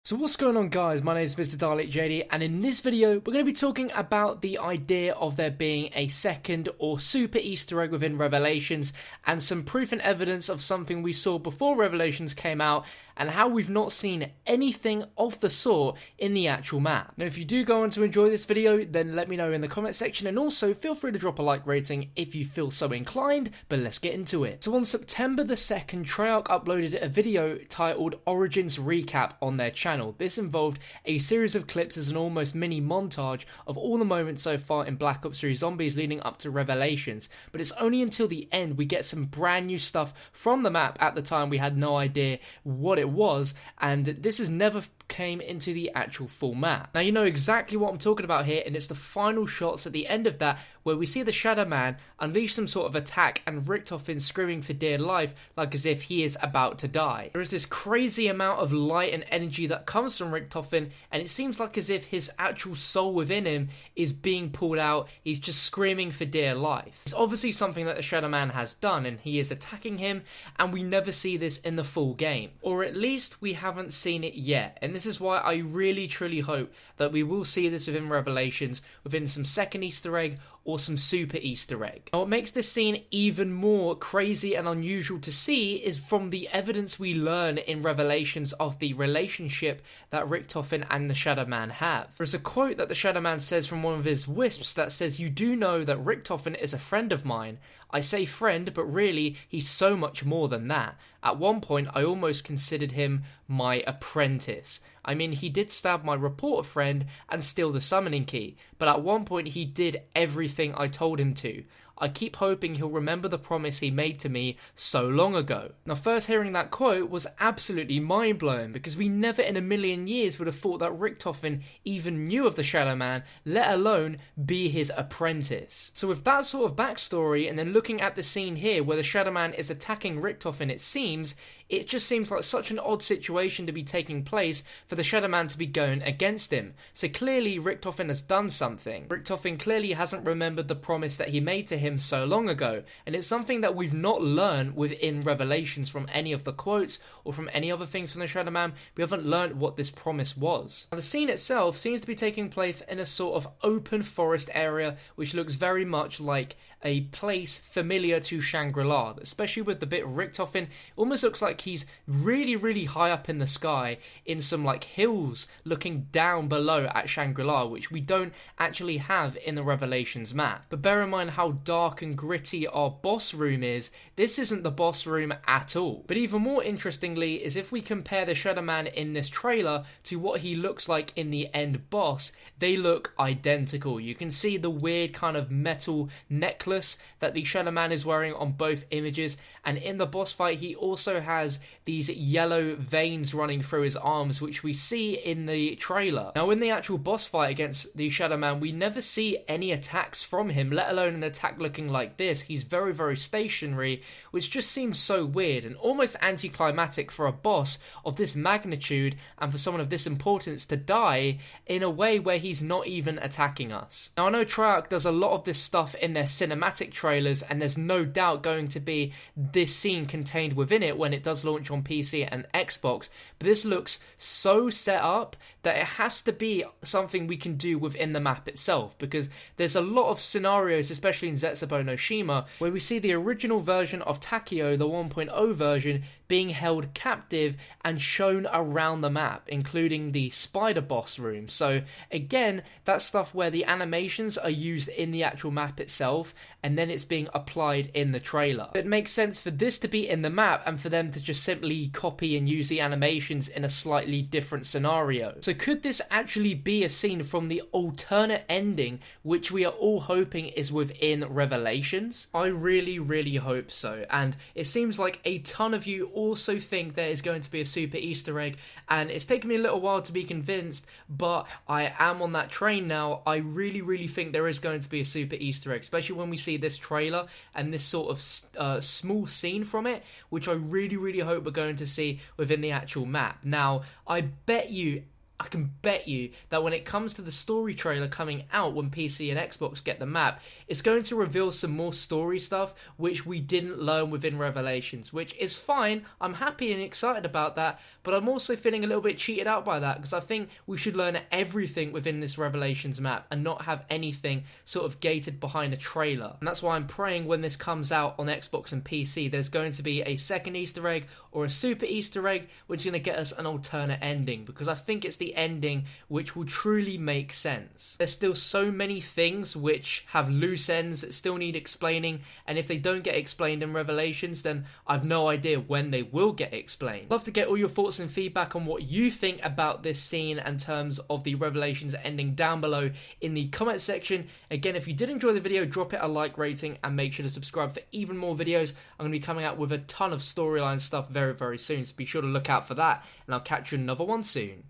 So what's going on, guys? My name is MrDalekJD, and in this video we're going to be talking about the idea of there being a second or super Easter egg within Revelations, and some proof and evidence of something we saw before Revelations came out, and how we've not seen anything of the sort in the actual map. Now if you do go on to enjoy this video, then let me know in the comment section, and also feel free to drop a like rating if you feel so inclined, but let's get into it. So on September the 2nd, Treyarch uploaded a video titled Origins Recap on their channel. This involved a series of clips as an almost mini montage of all the moments so far in Black Ops 3 Zombies leading up to Revelations, but it's only until the end we get some brand new stuff from the map. At the time we had no idea what it was, and this has never came into the actual full map. Now you know exactly what I'm talking about here, and it's the final shots at the end of that where we see the SHADOWMAN unleash some sort of attack and RICHTOFEN screaming for dear life, like as if he is about to die. There is this crazy amount of light and energy that comes from RICHTOFEN, and it seems like as if his actual soul within him is being pulled out. He's just screaming for dear life. It's obviously something that the SHADOWMAN has done, and he is attacking him, and we never see this in the full game, or at least we haven't seen it yet. And this is why I really truly hope that we will see this within Revelations, within some second Easter egg or some super Easter egg. Now what makes this scene even more crazy and unusual to see is from the evidence we learn in Revelations of the relationship that RICHTOFEN and the SHADOWMAN have. There's a quote that the SHADOWMAN says from one of his wisps that says, "You do know that RICHTOFEN is a friend of mine. I say friend, but really he's so much more than that. At one point I almost considered him my apprentice. I mean, he did stab my reporter friend and steal the summoning key, but at one point he did everything I told him to. I keep hoping he'll remember the promise he made to me so long ago." Now first hearing that quote was absolutely mind-blowing, because we never in a million years would have thought that RICHTOFEN even knew of the SHADOWMAN, let alone be his apprentice. So with that sort of backstory, and then looking at the scene here where the SHADOWMAN is attacking RICHTOFEN, it just seems like such an odd situation to be taking place for the SHADOWMAN to be going against him. So clearly RICHTOFEN has done something. RICHTOFEN clearly hasn't remembered the promise that he made to him so long ago, and it's something that we've not learned within Revelations from any of the quotes or from any other things from the SHADOWMAN. We haven't learned what this promise was. Now the scene itself seems to be taking place in a sort of open forest area, which looks very much like a place familiar to Shangri-La, especially with the bit of RICHTOFEN. Almost looks like he's really high up in the sky in some like hills looking down below at Shangri-La, which we don't actually have in the Revelations map. But bear in mind how dark and gritty our boss room is. This isn't the boss room at all. But even more interestingly is if we compare the SHADOWMAN in this trailer to what he looks like in the end boss, they look identical. You can see the weird kind of metal necklace that the SHADOWMAN is wearing on both images, and in the boss fight he also has these yellow veins running through his arms, which we see in the trailer. Now in the actual boss fight against the SHADOWMAN, we never see any attacks from him, let alone an attack looking like this. He's very stationary, which just seems so weird and almost anticlimactic for a boss of this magnitude and for someone of this importance to die in a way where he's not even attacking us. Now I know Treyarch does a lot of this stuff in their cinematic trailers, and there's no doubt going to be this scene contained within it when it does launch on PC and Xbox, but this looks so set up that it has to be something we can do within the map itself, because there's a lot of scenarios, especially in Zetsubou no Shima, where we see the original version of Takeo, the 1.0 version, being held captive and shown around the map, including the spider boss room. So again, that's stuff where the animations are used in the actual map itself, and then it's being applied in the trailer. It makes sense for this to be in the map and for them to just simply copy and use the animations in a slightly different scenario. So could this actually be a scene from the alternate ending, which we are all hoping is within Revelations? I really hope so, and it seems like a ton of you also think there is going to be a super Easter egg, and it's taken me a little while to be convinced, but I am on that train now. I really think there is going to be a super Easter egg, especially when we see this trailer and this sort of small scene from it, which I really hope we're going to see within the actual map. Now, I bet you I can bet you that when it comes to the story trailer coming out when PC and Xbox get the map, it's going to reveal some more story stuff which we didn't learn within Revelations, which is fine. I'm happy and excited about that, but I'm also feeling a little bit cheated out by that because I think we should learn everything within this Revelations map and not have anything sort of gated behind a trailer. And that's why I'm praying when this comes out on Xbox and PC, there's going to be a second Easter egg or a super Easter egg which is going to get us an alternate ending, because I think it's the ending which will truly make sense. There's still so many things which have loose ends that still need explaining, and if they don't get explained in Revelations, then I've no idea when they will get explained. I'd love to get all your thoughts and feedback on what you think about this scene in terms of the Revelations ending down below in the comment section. Again, if you did enjoy the video, drop it a like rating and make sure to subscribe for even more videos. I'm going to be coming out with a ton of storyline stuff very, very soon, so be sure to look out for that, and I'll catch you in another one soon.